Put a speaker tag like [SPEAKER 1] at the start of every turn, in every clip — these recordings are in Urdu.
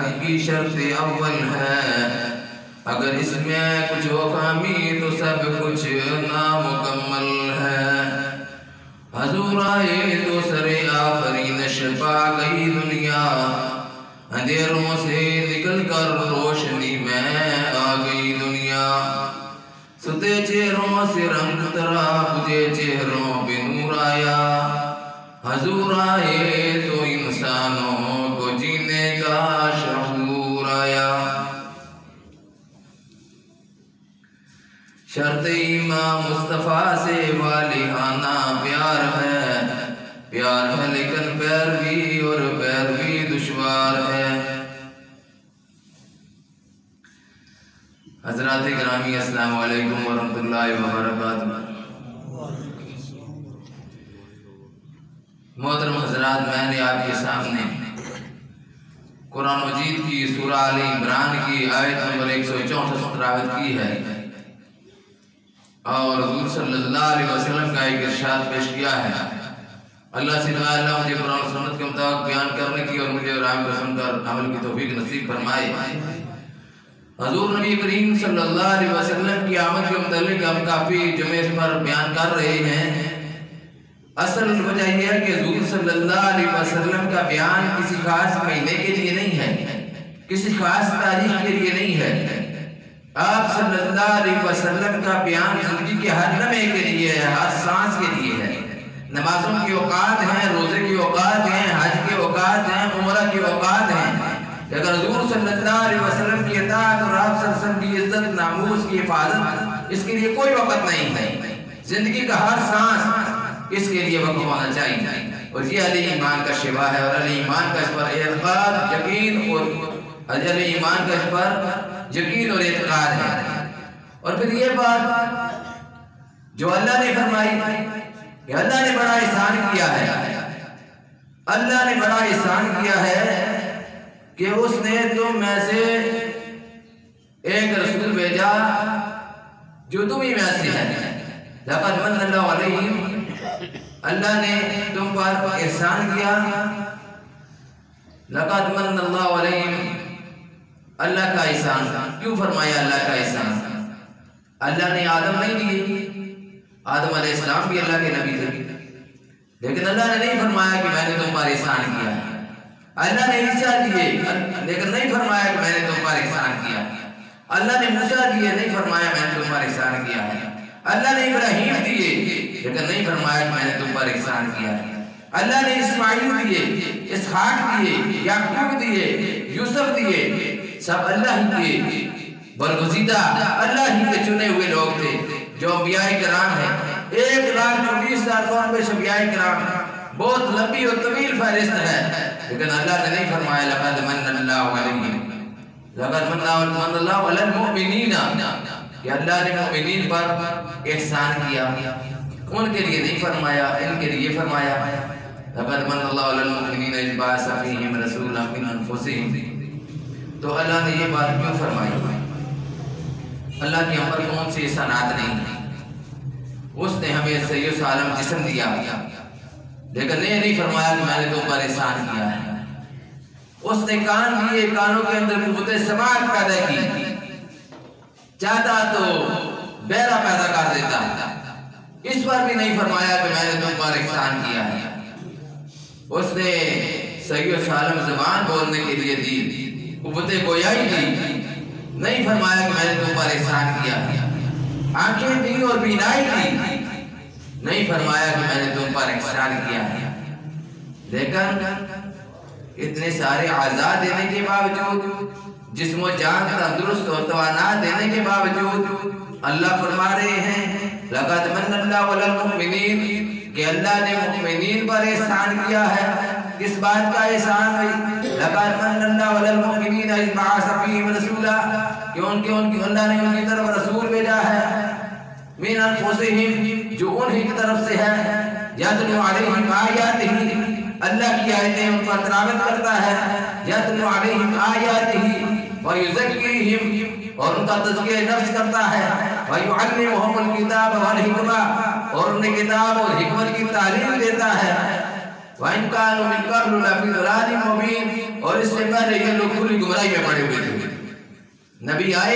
[SPEAKER 1] حق کی شرط اول ہے، اگر اس میں کچھ ہو خامی تو سب کچھ نامکمل ہے۔ حضور آئے تو سر آفرینش پا گئی دنیا، اندھیروں سے نکل کر روشنی میں آ گئی دنیا۔ ستے چہروں سے رنگ اترا، بجھے چہروں پہ نور آیا۔ حضور آئے تو انسانوں کو جینے کا شعور آیا۔ شرط ایمان مصطفیٰ سے والہانہ پیار ہے، پیار ہے لیکن پیروی اور پیروی دشوار ہے۔ حضرات گرامی السلام علیکم ورحمۃ اللہ وبرکاتہ۔ محترم حضرات، میں نے آپ کے سامنے قرآن مجید کی سورہ آل عمران کی آیت نمبر 164 تلاوت کی ہے اور حضور صلی اللہ علیہ وسلم کا ایک ارشاد پیش کیا ہے۔ اللہ سے دعا اللہ مجھے قرآن و سنت کے مطابق بیان کرنے کی اور مجھے رائے کو سن کر عمل کی توفیق نصیب فرمائے۔ حضور نبی کریم صلی اللہ علیہ وسلم کی آمد کے متعلق ہم کافی جمعے پر بیان کر رہے ہیں۔ اصل وجہ یہ ہے کہ حضور صلی اللہ علیہ وسلم کا بیان کسی خاص مہینے کے لیے نہیں ہے، کسی خاص تاریخ کے لیے نہیں ہے۔ آپ صلی اللہ علیہ وسلم کا بیان زندگی کے ہر لمحے کے لیے ہے، ہر سانس کے لیے ہے۔ نمازوں کی اوقات ہیں، روزے کی اوقات ہیں، حج کے اوقات ہیں، عمرہ کی اوقات ہیں۔ اگر حضور صلی اللہ علیہ وسلم کی اطاعت اور آپ صلی اللہ علیہ وسلم کی عزت، ناموس کی حفاظت، اس کے لیے کوئی وقت نہیں ہے۔ زندگی کا ہر سانس اس کے لیے وقت ہونا چاہیے، اور یہ علی ایمان کا شبہ ہے، اور علی ایمان کا اس پر اعتقاد، یقین اور علی ایمان کا اس پر یقین اور اعتقاد ہے۔ اور پھر یہ بات جو اللہ نے فرمائی کہ اللہ نے بڑا احسان کیا ہے، اللہ نے بڑا احسان کیا ہے کہ اس نے تم میں سے ایک رسول بھیجا جو تم ہی میں سے ہے۔ لقد من اللہ علیہم، اللہ نے تم پر احسان کیا۔ لقد من اللہ علیہم، اللہ کا احسان۔ کیوں فرمایا اللہ کا احسان؟ اللہ نے آدم نہیں دیے، آدم علیہ السلام بھی اللہ کے نبی تھے، لیکن اللہ نے نہیں فرمایا کہ میں نے تم پر احسان کیا۔ اللہ نے عیسیٰ دیے لیکن نہیں فرمایا کہ میں نے تم پر احسان کیا۔ اللہ نے موسیٰ دیے، نہیں فرمایا میں نے تم پر احسان کیا ہے۔ اللہ نے ابراہیم دیے لیکن نہیں فرمایا کہ میں نے تم پر احسان کیا ہے۔ اللہ نے اسماعیل دیے، اسحاق دیے، یعقوب دیے، یوسف دیے، سب اللہ ہی دیے۔ برگزیدہ اللہ ہی کے چنے ہوئے لوگ تھے جو انبیاء کرام ہیں۔ 1,24,000 انبیاء کرام، بہت لمبی اور طویل فہرست ہے، لیکن اللہ نے نہیں فرمایا لقد من اللہ علیہم، لقد من اللہ علی المؤمنین، کہ اللہ نے مؤمنین پر احسان کیا۔ ان کے لیے نہیں فرمایا، ان کے لیے فرمایا لقد من اللہ علی المؤمنین اذ بعث فیہم رسولا من انفسہم۔ تو اللہ نے یہ بات کیوں فرمائی؟ اللہ کی ہم پر کون سی احسانات نہیں ہیں؟ اس نے ہمیں صحیح و سالم جسم دیا، لیکن یہ نہیں فرمایا کہ میں نے تم پر احسان کیا ہے۔ اس نے کان دیے، کانوں کے اندر قوت سماعت پیدا کی، چاہتا تو بہرا پیدا کر دیتا۔ اس پر بھی نہیں فرمایا کہ میں نے تم پر احسان کیا ہے۔ اس نے صحیح و سالم زبان بولنے کے لیے دی، قوت گویائی دی، نہیں فرمایا کہ میں نے تم پر احسان کیا ہے۔ آنکھیں دی اور بینائی دی، نہیں فرمایا کہ میں نے تم پر احسان کیا ہے۔ لیکن اتنے سارے اعضاء دینے کے باوجود، جسم و جان تندرست اور توانات دینے کے باوجود، اللہ فرما رہے ہیں لقد من اللہ علی المؤمنین، کہ اللہ نے مؤمنین پر احسان کیا ہے۔ کس بات کا احسان ہے؟ لقد من اللہ علی المؤمنین اذ بعث فیہم رسولا، کہ اللہ نے ان کی طرف رسول بھیجا ہے، من انفسہم، جو انہی کی طرف سے ہے، یتلو علیہم آیاتہ، اللہ کی آیتیں ان پر تلاوت کرتا ہے، یتلو علیہم آیاتہ ویزکیہم، اور ان کا تزکیہ نفس کرتا ہے، ویعلمہم الکتاب والحکمہ، اور انہیں کتاب اور حکمت کی تعلیم دیتا ہے۔ وَإِنْ كَانُوا مِنْ قَبْلُ لَفِي ضَلَالٍ مُبِينٍ، اور اس سے پہلے یہ لوگ کھلی گمراہی میں پڑے ہوئے تھے. نبی آئے،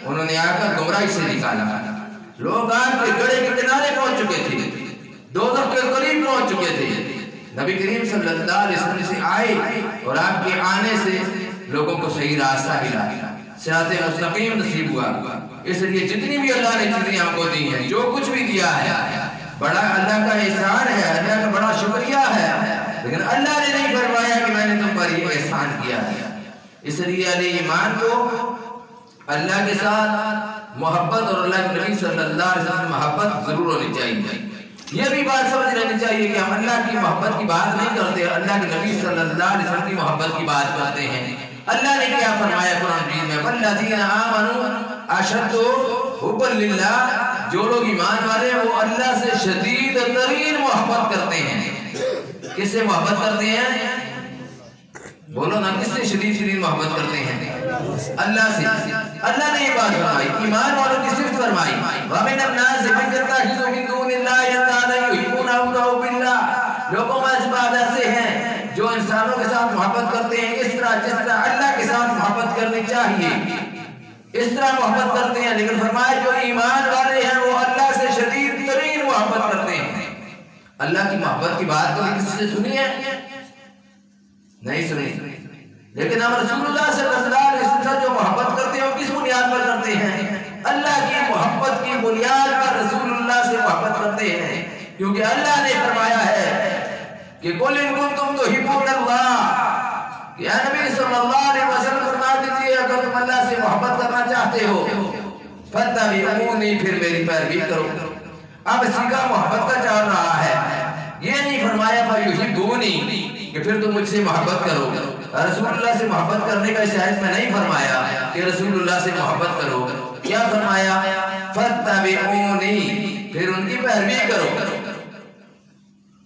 [SPEAKER 1] انہوں نے آ کر گمراہی سے نکالا. لوگ آگ کے گڑھے کے کنارے پہنچ چکے تھے، دوزخ کے قریب پہنچ چکے تھے. نبی کریم صلی اللہ علیہ وسلم سے آئے اور آپ کے آنے سے لوگوں کو صحیح راستہ ملا، صراط مستقیم نصیب ہوا. اس لیے جتنی بھی اللہ نے چیزیں ہم کو دی ہیں، جو کچھ بھی دیا ہے، بڑا اللہ کا احسان ہے، اللہ کا بڑا شکریہ ہے، لیکن اللہ نے نہیں فرمایا کہ میں نے تم پر یہ احسان کیا ہے. اس لیے اہل ایمان کو اللہ کے ساتھ محبت اور اللہ کے نبی صلی اللہ علیہ وسلم محبت ضرور ہونی چاہیے. یہ بھی بات سمجھ لینی چاہیے کہ ہم اللہ کی محبت کی بات نہیں کرتے، اللہ کے نبی صلی اللہ علیہ وسلم کی محبت کی بات کرتے ہیں. اللہ نے کیا فرمایا قرآن مجید میں؟ وَالَّذِينَ آمَنُوا أَشَدُّ حُبًّا لِلَّهِ، جو لوگ ایمان والے وہ اللہ سے شدید ترین محبت کرتے ہیں. کس سے محبت کرتے ہیں؟ بولو نا، کس سے شدید ترین محبت کرتے ہیں؟ اللہ سے. اللہ نے یہ بات فرمائی، ایمان والوں کی صفت فرمائی. وَمِنَ النَّاسِ مَن يَتَّخِذُ مِن دُونِ اللَّهِ أَندَادًا يُحِبُّونَهُمْ كَحُبِّ اللَّهِ، لوگوں میں اس بات ایسے ہیں جو انسانوں کے ساتھ محبت کرتے ہیں اس طرح جس طرح اللہ کے ساتھ محبت کرنی چاہیے، اس طرح محبت کرتے ہیں. لیکن فرمایا جو ایمان والے ہیں وہ اللہ سے شدید ترین محبت کرتے ہیں. اللہ کی محبت کی بات کبھی کسی سے سنی ہے؟ نہیں سنی. لیکن ہم رسول اللہ صلی اللہ علیہ وسلم سے جو محبت کرتے ہیں وہ کس بنیاد پر کرتے ہیں؟ اللہ کی محبت کی بنیاد پر رسول اللہ سے محبت کرتے ہیں، کیونکہ اللہ نے فرمایا ہے کہ قُلْ إِن كُنتُمْ تُحِبُّونَ اللَّهَ، کہ اے نبی صلی اللہ علیہ وسلم فرما دیجئے اگر تم اللہ سے محبت کرنا چاہتے ہو فَاتَّبِعُونِي، پھر میری پیروی کرو. اب سیکھا محبت کا چل رہا ہے، یہ نہیں فرمایا فَيُحِبُّونِي کہ پھر تم مجھ سے محبت کرو. رسول اللہ سے محبت کرنے کا اس آیت میں نہیں فرمایا کہ رسول اللہ سے محبت کرو. کیا فرمایا؟ فَاتَّبِعُونِي، پھر ان کی پیروی کرو.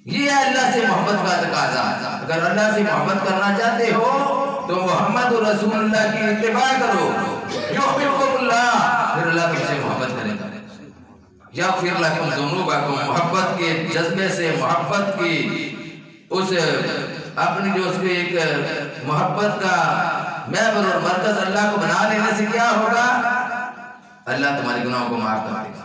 [SPEAKER 1] یہ ہے اللہ سے محبت کا تقاضا. اگر اللہ سے محبت کرنا چاہتے ہو تو محمد رسول اللہ کی اتباع کرو. یحببکم اللہ، پھر اللہ تم سے محبت کرے گا. یغفر لکم ذنوبکم، محبت کے جذبے سے، محبت کی اس اپنی جو اس کے ایک محبت کا محور اور مرکز اللہ کو بنا لینے سے کیا ہوگا؟ اللہ تمہارے گناہوں کو معاف کر دے گا.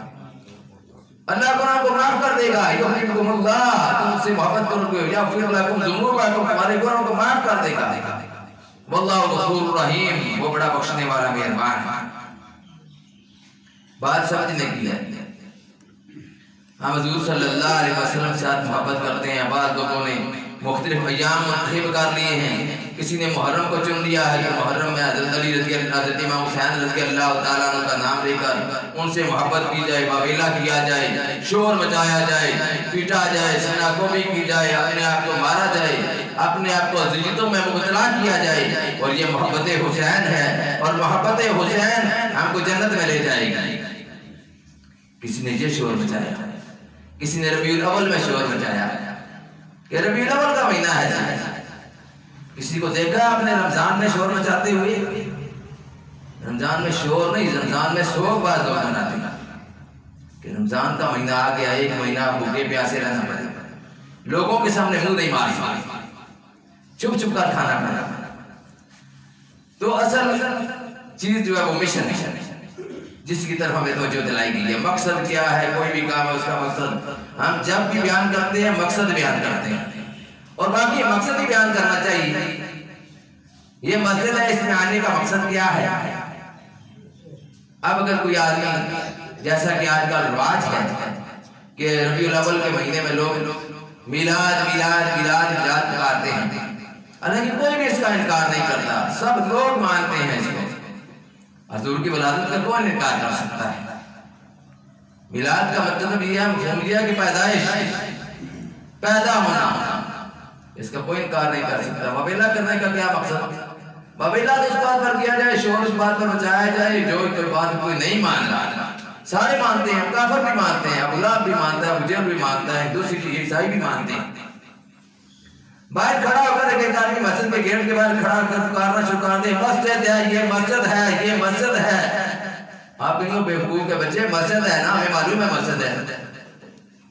[SPEAKER 1] اللہ گناہ کو معاف کر دے گا. یحببکم اللہ، تم سے محبت کرو گے. یغفر لکم ذنوبکم، تمہارے گناہوں کو معاف کر دے گا. واللہ غفور رحیم، وہ بڑا بخشنے والا مہربان ہے. بات سمجھنے کی ہے. ہم حضور صلی اللہ علیہ وسلم سے محبت کرتے ہیں. بعض لوگوں نے مختلف ایام منتخب کر لیے ہیں. کسی نے محرم کو چن لیا ہے کہ محرم میں حضرت علی رضی اللہ، حضرت امام حسین رضی اللہ تعالیٰ عنہ کا نام لے کر ان سے محبت کی جائے، واویلا کیا جائے، شور مچایا جائے، پیٹا جائے، سینہ کوبی کی جائے، اپنے آپ کو مارا جائے، اپنے آپ کو اذیتوں میں مبتلا کیا جائے. اور یہ محبت حسین ہے، اور محبت حسین ہم کو جنت میں لے جائے گی. کسی نے یہ شور مچایا، کسی نے ربیع الاول میں شور مچایا کہ ربیع الاول کا مہینہ ہے. کسی کو دیکھا آپ نے رمضان میں شور مچاتے ہوئے؟ رمضان میں شور نہیں، رمضان میں سوگ باز لوگ مناتے ہیں کہ رمضان کا مہینہ آ گیا، ایک مہینہ بھوکے پیاسے رہنا پڑے. لوگوں کے سامنے منہ نہیں مارنا، چھپ چھپ کر کھانا کھانا. تو اصل چیز جو ہے وہ مشن ہے جس کی طرف ہمیں توجہ دلائی گئی ہے. مقصد کیا ہے؟ کوئی بھی کام ہے اس کا مقصد ہم جب بھی بیان کرتے ہیں مقصد بیان کرتے ہیں، اور باقی مقصد ہی بیان کرنا چاہیے. یہ مسجد ہے، اس میں آنے کا مقصد کیا ہے؟ اب اگر کوئی آدمی، جیسا کہ آج کل رواج ہے کہ ربیع الاول کے مہینے میں لوگ میلاد میلاد میلاد میلاد پکارتے ہیں، حالانکہ کوئی بھی اس کا انکار نہیں کرتا، سب لوگ مانتے ہیں اس کو. حضور کی ولادت کا کون انکار کر سکتا ہے؟ میلاد کا مطلب یہ ہے مفہوم یہ کہ پیدائش، پیدا ہونا، اس کا کوئی انکار نہیں کر سکتا. واویلا کرنے کا کیا مقصد؟ واویلا اس بات پر کیا جائے، شور اس بات پر مچایا جائے جو کوئی بات کوئی نہیں مان رہا. سارے مانتے ہیں، کافر بھی مانتے ہیں، ابو لہب بھی مانتا ہے، ابو جہل بھی مانتا ہے، ہندو سکھ عیسائی بھی مانتے ہیں. باہر کھڑا ہو کر ایک آدمی مسجد کے گیٹ کے باہر کھڑا کر پکارنا شروع کر دے، مسجد ہے، یہ مسجد ہے، یہ مسجد ہے. آپ کہیں بیوقوف کے بچے، مسجد ہے نا، ہمیں معلوم ہے مسجد ہے.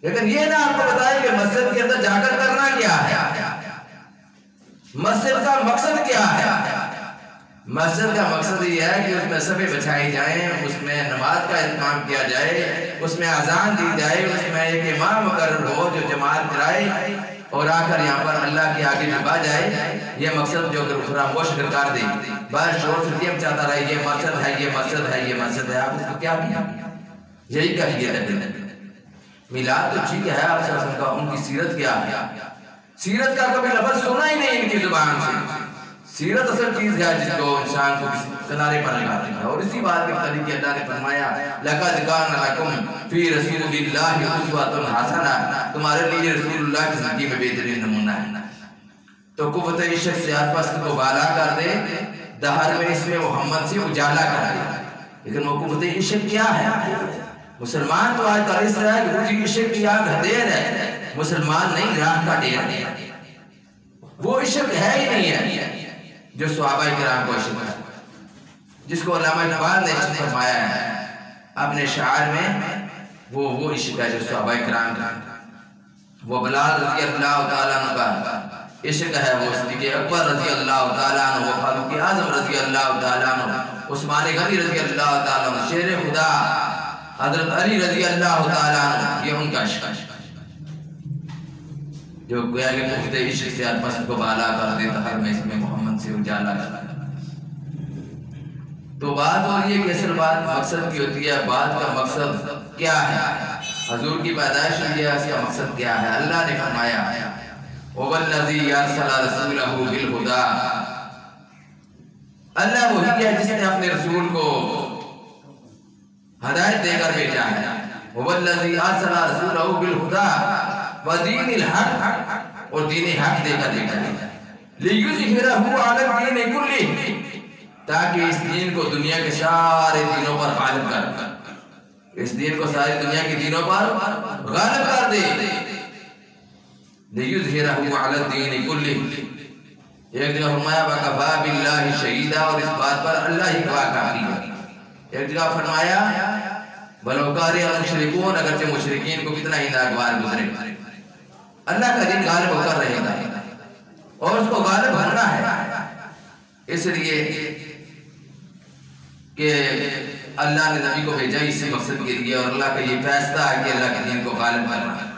[SPEAKER 1] لیکن یہ نہ آپ کو بتائیں کہ مسجد کے اندر جا کر کرنا کیا ہے، مسجد کا مقصد کیا ہے۔ مسجد کا مقصد یہ ہے کہ اس میں صفیں بچھائی جائیں، اس میں نماز کا اہتمام کیا جائے، اس میں اذان دی جائے، اس میں ایک امام مقرر ہو جو جماعت کرائے اور آ کر یہاں پر اللہ کے آگے جھکا جائے۔ یہ مقصد جو فراموش کر دے، بس شور سے چاہتا رہے یہ مسجد ہے، یہ مسجد ہے، یہ مسجد ہے، آپ اس کو کیا کیا؟ یہی کیفیت ہے۔ میلاد تو ٹھیک ہے، آپ صلی کا ان کی سیرت کیا ہے؟ سیرت کا کبھی لفظ سنا ہی نہیں ان کی زبان سے۔ سیرت اصل چیز ہے جس کو انسان کو کنارے پر لگاتے ہیں، اور اسی بات کے متعلق اللہ نے فرمایا لَقَدْ كَانَ لَكُمْ فِي رَسُولِ اللَّهِ أُسْوَةٌ حَسَنَةٌ، تمہارے لیے رسول اللہ کی زندگی میں بہترین نمونہ ہے۔ تو قوت عشق سے پست کو بالا کر دے، دہر میں اس میں محمد سے اجالا کر دے۔ لیکن وہ قوت عشق کیا ہے؟ مسلمان تو آج کل اس طرح ہے کہ قوت عشق کی آگ ہدیر ہے، مسلمان نہیں راہ کا ڈیر ہے۔ وہ عشق ہے ہی نہیں ہے جو صحابہ کرام کو عشق ہے، جس کو علامہ اقبال نے عشق فرمایا ہے اپنے شعر میں، وہ عشق ہے جو صحابہ کرام کا۔ وہ بلال رضی اللہ تعالیٰ عنہ کا عشق ہے، وہ صدیق اکبر رضی اللہ تعالیٰ عنہ، وہ فاروق اعظم رضی اللہ تعالیٰ عنہ، عثمان غنی رضی اللہ تعالیٰ عنہ، شیر خدا حضرت علی رضی اللہ تعالیٰ عنہ، یہ ان کا عشق ہے جو گویا کہ قوت عشق سے پست کو بالا کر دے، ہر میں اس میں محمد سے اجالا کر دے۔ تو بات اور یہ کہ اصل بات مقصد کی ہوتی ہے، بات کا مقصد کیا ہے؟ حضور کی پیدائش ہوئی ہے، اس کا مقصد کیا ہے؟ اللہ نے فرمایا وَالَّذِي أَرْسَلَ رَسُولَهُ بِالْهُدَىٰ، اللہ وہی ہے جس نے اپنے رسول کو ہدایت دے کر بھیجا ہے۔ وَالَّذِي أَرْسَلَ رَسُولَهُ بِالْهُدَىٰ وَدِينِ الْحَقِّ، اور دین حق دے کر بھیجا ہے، لِيُظْهِرَهُ عَلَى الدِّينِ كُلِّهِ، تاکہ اس دین کو دنیا کے سارے دینوں پر غالب کر، اس دین کو ساری دنیا کے دینوں پر غالب کر دے۔ لِيُظْهِرَهُ عَلَى الدِّينِ كُلِّهِ، ایک جگہ فرمایا وَكَفَىٰ بِاللَّهِ شَهِيدًا، اور اس بات پر اللہ ہی گواہ کافی ہے۔ ایک جگہ فرمایا وَلَوْ كَرِهَ الْمُشْرِكُونَ، اگرچہ مشرکین کو کتنا ہی ناگوار گزرے، اللہ کا دین غالب ہو کر رہے گا اور اس کو غالب ہونا ہے، اس لیے کہ اللہ نے نبی کو بھیجا اسی مقصد کے لیے، اور اللہ کا یہ فیصلہ ہے کہ اللہ کے دین کو غالب کرنا ہے۔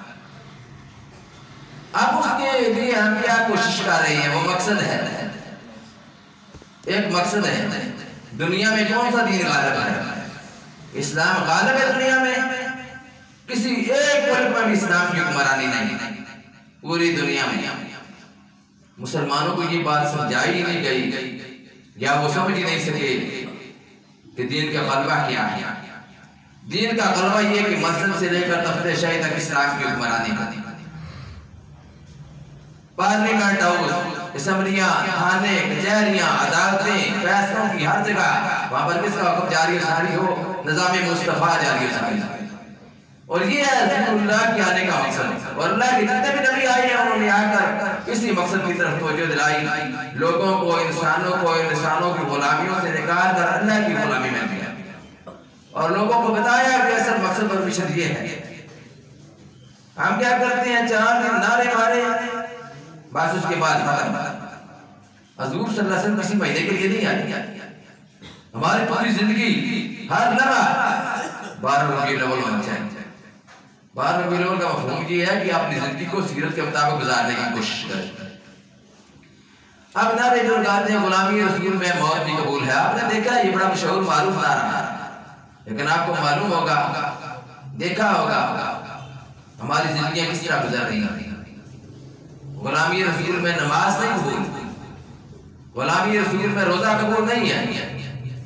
[SPEAKER 1] اب اس کے لیے ہم کیا کوشش کر رہے ہیں؟ وہ مقصد ہے، ایک مقصد ہے، دنیا میں کون سا دین غالب ہے؟ اسلام غالب ہے دنیا میں، کسی ایک ملک میں بھی اسلام کی حکمرانی نہیں، پوری دنیا میں مسلمانوں کو یہ بات سمجھائی نہیں گئی، یا وہ سمجھ ہی نہیں سکے کہ دین کا غلبہ کیا ہے۔ دین کا غلبہ یہ کہ مسجد سے لے کر تخت شاہی تک اسلام کی حکمرانی کرتی، پارلیمنٹ ہاؤس، اسمبلیاں، تھانے، کچہریاں، عدالتیں، فیصلوں کی ہر جگہ وہاں پر کس کا حکم جاری و ساری ہو؟ نظام مصطفیٰ جاری و ساری۔ اور یہ ہے رسول اللہ کے آنے کا مقصد، اور اللہ کے جتنے بھی نبی آئے ہیں انہوں نے آ کر اسی مقصد کی طرف توجہ دلائی، لوگوں کو، انسانوں کی غلامیوں سے نکال کر اللہ کی غلامی میں دیا، اور لوگوں کو بتایا کہ اصل مقصد اور مشن یہ ہے۔ ہم کیا کرتے ہیں؟ 4 دن نعرے مارے، بس اس کے بعد ختم۔ حضور صلی اللہ علیہ وسلم کسی مہینے کے لیے نہیں آئے، ہماری پوری زندگی ہر لمحہ 12 ربیع الاول ہونا چاہیے۔ 12 ربیع الاول کا مفہوم یہ ہے کہ اپنی زندگی کو سیرت کے مطابق گزارنے کی کوشش کریں۔ اب نعرے جو لگاتے ہیں غلامی رسول میں موت بھی قبول ہے، آپ نے دیکھا یہ بڑا مشہور معروف نعرہ ہے، لیکن آپ کو معلوم ہوگا، دیکھا ہوگا ہماری زندگیاں کس طرح گزر رہی ہیں۔ غلامی رسول میں نماز نہیں قبول، غلامی رسول میں روزہ قبول نہیں ہے،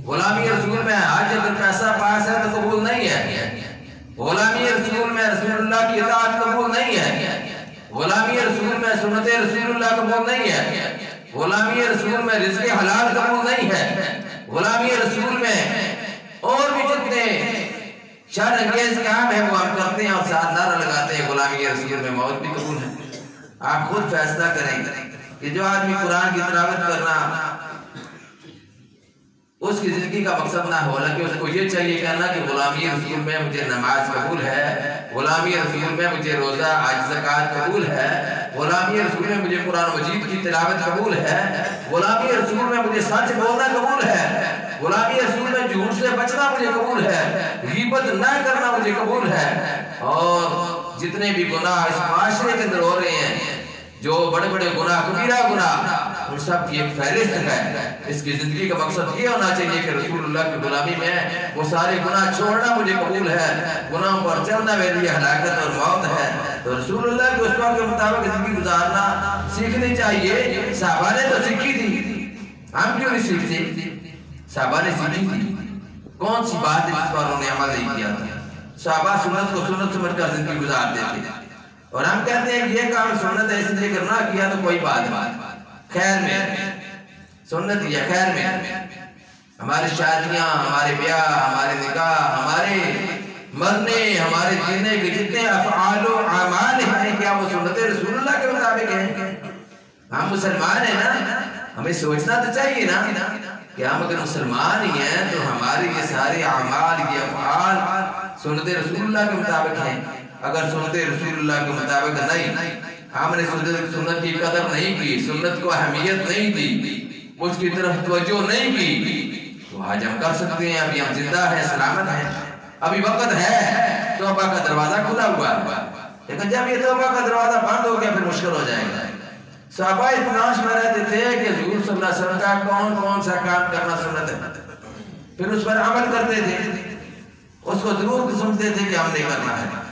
[SPEAKER 1] غلامی رسول میں حج اگر پیسہ پاس ہے تو قبول نہیں ہے، غلامی رسول میں رسول اللہ کی اطاعت قبول نہیں ہے، غلامی رسول میں سنت رسول اللہ قبول نہیں ہے، غلامی رسول میں رزق حلال قبول نہیں ہے، غلامی رسول میں اور بھی جتنے شر انگیز کام ہے وہ ہم کرتے ہیں اور ساتھ نعرہ لگاتے ہیں غلامی رسول میں موت بھی قبول ہے۔ آپ خود فیصلہ کریں کہ جو آدمی قرآن کی تلاوت کرنا اس کی زندگی کا مقصد نہ ہو، کہ اس کو یہ چاہیے کہنا کہ غلامی رسول میں مجھے نماز قبول ہے، غلامی رسول میں مجھے روزہ حج زکوٰۃ قبول ہے، غلامی رسول میں مجھے قرآن مجید کی تلاوت قبول ہے، غلامی رسول میں مجھے سچ بولنا قبول ہے، غلامی رسول میں جھوٹ سے بچنا مجھے قبول ہے، غیبت نہ کرنا مجھے قبول ہے، اور جتنے بھی گناہ اس معاشرے کے اندر ہو رہے ہیں، جو بڑے بڑے گناہ، کبیرہ گناہ، ان سب کی ایک فہرست ہے۔ اس کی زندگی کا مقصد یہ ہونا چاہیے کہ رسول اللہ کی غلامی میں وہ سارے گناہ چھوڑنا مجھے قبول ہے، گناہوں پر چلنا میرے لیے ہلاکت اور موت ہے۔ تو رسول اللہ کے اسوہ کے مطابق زندگی گزارنا سیکھنی چاہیے۔ صحابہ نے تو سیکھی تھی، ہم کیوں نہیں سیکھتے؟ صحابہ نے سیکھی تھی، کون سی بات جس پر انہوں نے عمل نہیں کیا تھا؟ صحابہ سنت کو سنت سمجھ کر زندگی گزارتے تھے، اور ہم کہتے ہیں کہ یہ کام سنت ہے اس لیے کرنا کیا تو کوئی بات خیر میں، سنت یا خیر میں ہماری شادیاں، ہمارے بیاہ، ہمارے نکاح، ہمارے مرنے، ہمارے جینے کے جتنے افعال و اعمال ہیں، کیا وہ سنت رسول اللہ کے مطابق ہیں؟ ہم مسلمان ہیں نا، ہمیں سوچنا تو چاہیے نا کہ ہم اگر مسلمان ہی ہیں تو ہمارے یہ سارے اعمال، یہ افعال سنت رسول اللہ کے مطابق ہیں۔ اگر سنت رسول اللہ کے مطابق نہیں، ہم نے سنت کی قدر نہیں کی، سنت کو اہمیت نہیں دی، اس کی طرف توجہ نہیں کی، تو آج ہم کر سکتے ہیں، ابھی ہم زندہ ہیں، سلامت ہیں، ابھی وقت ہے، توبہ کا دروازہ کھلا ہوا ہے، لیکن جب یہ توبہ کا دروازہ بند ہو گیا پھر مشکل ہو جائے گا۔ صحابہ تلاش میں رہتے تھے کہ حضور صلی اللہ علیہ وسلم کا کون کون سا کام کرنا سنت ہے، پھر اس پر عمل کرتے تھے، اس کو ضرور سمجھتے تھے کہ ہم نہیں کرنا ہے۔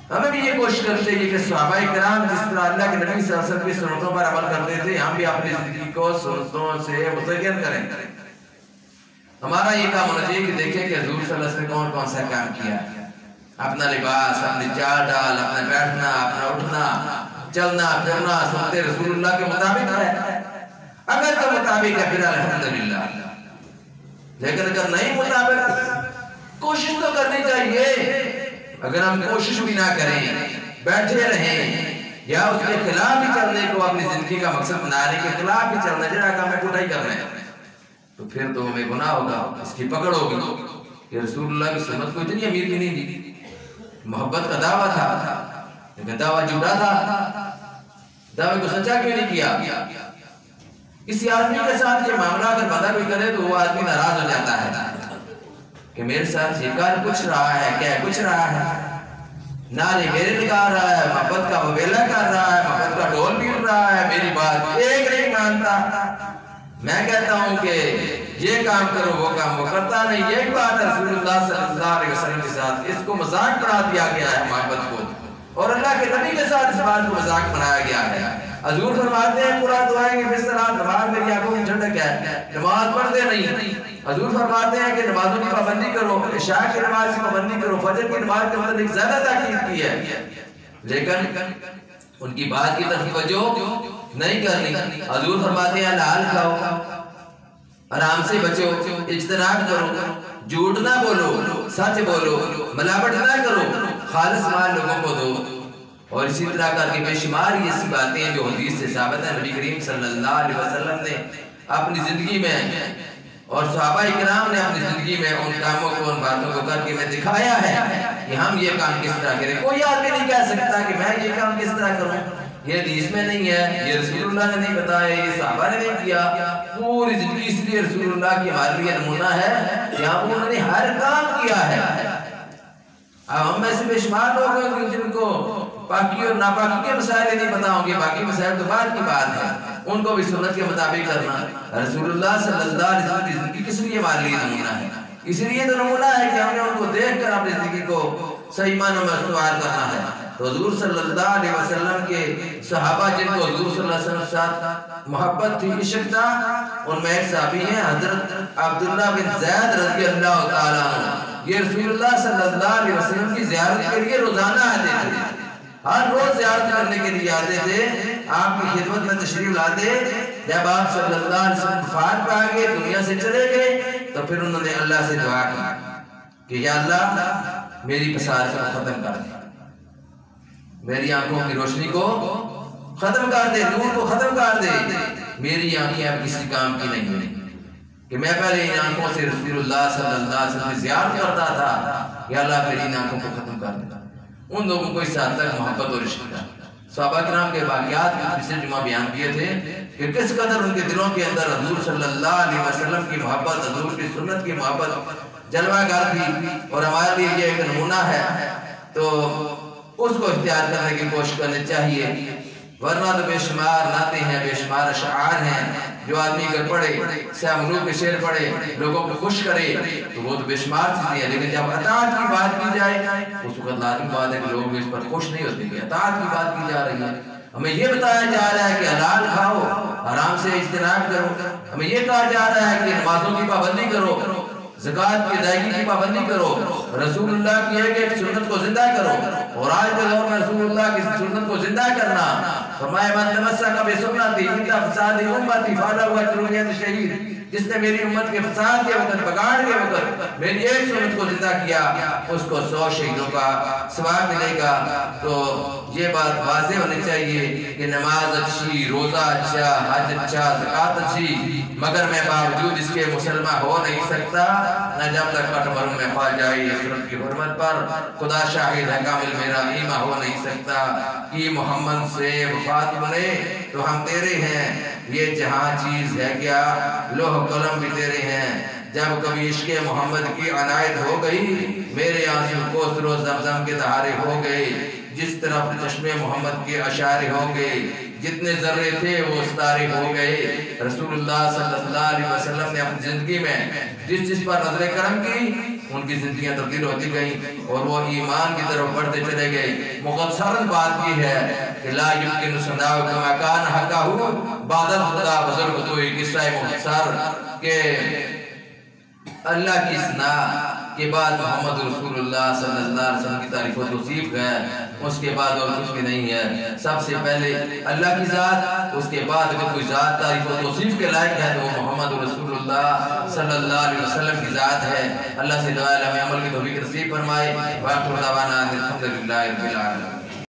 [SPEAKER 1] ہمیں بھی یہ کوشش کرتے چاہیے کہ صحابہ کرام جس طرح اللہ کے نبی صلی اللہ علیہ وسلم کی سنتوں پر عمل کرتے تھے، ہم بھی اپنی زندگی کو سنتوں سے مزین کریں۔ ہمارا یہ کام ہونا چاہیے کہ دیکھیں کہ حضور صلی اللہ علیہ وسلم نے کون کون سا کام کیا، اپنا لباس، اپنی چال ڈال، اپنا بیٹھنا، اپنا اٹھنا، چلنا پھرنا سنت رسول اللہ کے مطابق ہے۔ اگر تو مطابق ہے پھر الحمدللہ، لیکن اگر نہیں مطابق، کوشش تو کرنی چاہیے۔ اگر ہم کوشش بھی نہ کریں، بیٹھے رہیں یا اس کے خلاف ہی چلنے کو اپنی زندگی کا مقصد بنانے کے خلاف ہی چلنا، جڑا کام ہے کوٹائی کرنا ہے، تو پھر تو ہمیں گناہ ہوگا، اس کی پکڑ ہوگی کہ رسول اللہ کی سنت کو اتنی امیر کی نہیں دی۔ محبت کا دعویٰ تھا لیکن دعویٰ جھوٹا تھا، دعوے کو سچا کیوں نہیں کیا؟ کسی آدمی کے ساتھ یہ معاملہ اگر بندہ کوئی کرے تو وہ آدمی ناراض ہو جاتا ہے کہ میرے ساتھ یہ کر کچھ رہا ہے، کیا کچھ رہا ہے، نعرے میرے نکال رہا ہے، محبت کا وبیلہ کر رہا ہے، محبت کا ڈھول پیٹ رہا ہے، میری بات ایک نہیں مانتا۔ میں کہتا ہوں کہ یہ کام کرو، وہ کام وہ کرتا نہیں۔ یہی بات رسول اللہ صلی اللہ علیہ وسلم کے ساتھ، اس کو مذاق بنا دیا گیا ہے محبت کو، اور اللہ کے نبی کے ساتھ اس بات کو مذاق بنایا گیا ہے۔ حضور فرماتے ہیں پورا دعائیں گے پھر صلاۃ، نماز میری آنکھوں کی ٹھنڈک ہے، نماز پڑھتے نہیں۔ حضور فرماتے ہیں کہ نمازوں کی پابندی کرو، عشاء کی نماز کی پابندی کرو، فجر کی نماز کے متعلق زیادہ تاکید کی ہے، لیکن ان کی بات کی طرف توجہ نہیں کرنی۔ حضور فرماتے ہیں حلال کھاؤ، آرام سے بچو، اجتناب کرو، جھوٹ نہ بولو، سچ بولو، ملاوٹ نہ کرو، خالص مال لوگوں کو دو، اور اسی طرح کر کے بے شمار یہ ایسی باتیں ہیں جو حدیث سے ثابت ہے۔ نبی کریم صلی اللہ علیہ وسلم نے اپنی زندگی میں اور صحابہ کرام نے اپنی زندگی میں ان کاموں کو، ان باتوں کو کر کے میں دکھایا ہے کہ ہم یہ کام کس طرح کریں۔ کوئی آدمی نہیں کہہ سکتا کہ میں یہ کام کس طرح کروں، یہ حدیث میں نہیں ہے، یہ رسول اللہ نے نہیں بتایا، یہ صحابہ نے نہیں کیا۔ پوری زندگی اس لیے رسول اللہ کی ہمارے لیے نمونہ ہے کہ انہوں نے ہر کام کیا ہے۔ اب ہم ایسے بے شمار لوگ ہیں جن کو پاکی اور ناپاکی کے مسائل نہیں پتا ہوں گے، باقی مسائل تو بعد کی بات ہے، ان کو بھی سنت کے مطابق کرنا۔ رسول اللہ صلی اللہ علیہ وسلم کی زندگی کس لیے ہمارے لیے نمونہ ہے؟ اس لیے تو نمونہ ہے کہ ہم نے ان کو دیکھ کر اپنی زندگی کو صحیح معنوں میں استوار کرنا ہے۔ تو حضور صلی اللہ علیہ وسلم کے صحابہ جن کو حضور صلی اللہ علیہ وسلم کے ساتھ محبت تھی، عشق تھا، ان میں ایک صحابی ہیں حضرت عبداللہ بن زید رضی اللہ تعالیٰ عنہ۔ یہ رسول اللہ صلی اللہ علیہ وسلم کی زیارت کے لیے روزانہ آتے تھے، ہر روز زیارت کرنے کے لیے آتے تھے، آپ کی خدمت میں تشریف لاتے۔ جب آپ صلی اللہ علیہ وسلم وفات پا گئے، دنیا سے چلے گئے، تو پھر انہوں نے اللہ سے دعا کی کہ یا اللہ میری بصارت کو ختم کر دے، میری آنکھوں کی روشنی کو ختم کر دے، نور کو ختم کر دے، میری آنکھیں اب کسی کام کی نہیں ہیں۔ کہ میں پہلے ان آنکھوں سے رسول اللہ صلی اللہ علیہ وسلم کی زیارت کرتا تھا، یا اللہ میری ان آنکھوں کو ختم کر دیتا۔ ان لوگوں کو اس حد تک محبت اور عشق تھا۔ صحابہ کرام کے واقعات پچھلے جمعہ بیان کیے تھے کہ کس قدر ان کے دلوں کے اندر حضور صلی اللہ علیہ وسلم کی محبت، حضور کی سنت کی محبت جلوہ گر تھی، اور ہمارے لیے یہ ایک نمونہ ہے، تو اس کو اختیار کرنے کی کوشش کرنی چاہیے۔ ورنہ تو بے شمار نعتیں ہیں، بے شمار اشعار ہیں جو آدمی اگر پڑھے، سیاہ ملوک کے شعر پڑھے، لوگوں کو خوش کرے تو وہ تو بے شمار چیزیں ہیں، لیکن جب اطاعت کی بات کی جائے اس وقت لازمی بات ہے کہ لوگ اس پر خوش نہیں ہوتے کہ اطاعت کی بات کی جا رہی ہے۔ ہمیں یہ بتایا جا رہا ہے کہ حلال کھاؤ، حرام سے اجتناب کرو، ہمیں یہ کہا جا رہا ہے کہ نمازوں کی پابندی کرو، زکوٰۃ کی ادائیگی کی پابندی کرو، رسول اللہ کی ایک سنت کو زندہ کرو، اور آج کے دور میں رسول اللہ کی سنت کو زندہ کرنا، فرمایا من تمسک بسنتی عند فساد امتی فله اجر شہید، جس نے میری امت کے فساد کے وقت، بگاڑ کے وقت میری ایک سنت کو زندہ کیا، اس کو 100 شہیدوں کا ثواب ملے گا۔ تو یہ بات واضح ہونی چاہیے کہ نماز اچھی، روزہ اچھا، حج اچھا، زکوٰۃ اچھی، مگر میں باوجود اس کے مسلمان ہو نہیں سکتا نہ جب تک کٹ بھروں میں پا جائے اسرت کی حرمت پر، خدا شاہد ہے کامل میرا ایمان ہو نہیں سکتا، کہ محمد سے وفات بنے تو ہم تیرے ہیں، یہ جہاں چیز ہے کیا، لوح قلم بھی تیرے ہیں، جب کبھی عشق محمد کی عنایت ہو گئی، میرے آنسو کوثر و زمزم کے دھارے ہو گئے، جس طرف چشمے محمد کے اشارے ہو گئے، جتنے ذرے تھے وہ ستارے ہو گئے۔ رسول اللہ صلی اللہ علیہ وسلم نے اپنی زندگی میں جس پر نظر کرم کی، ان کی زندگیاں تبدیل ہوتی گئیں اور وہ ایمان کی طرف بڑھتے چلے گئے۔ مختصراً بات کی ہے کہ لا یمکن صداء کما کان حقہ بعد خدا بزرگ تو ایک قصہ مختصر کہ اللہ کی ثنا کے بعد محمد رسول اللہ صلی اللہ علیہ وسلم کی تعریف و توصیف ہے، اس کے بعد اور کچھ بھی نہیں ہے۔ سب سے پہلے اللہ کی ذات، اس کے بعد اگر کوئی ذات تعریف و توصیف کے لائق ہے تو وہ محمد رسول اللہ صلی اللہ علیہ وسلم کی ذات ہے۔ اللہ سے دعا ہے ہمیں عمل کی توفیق نصیب فرمائے۔ وآخر دعوانا الحمدللہ رب العالمین۔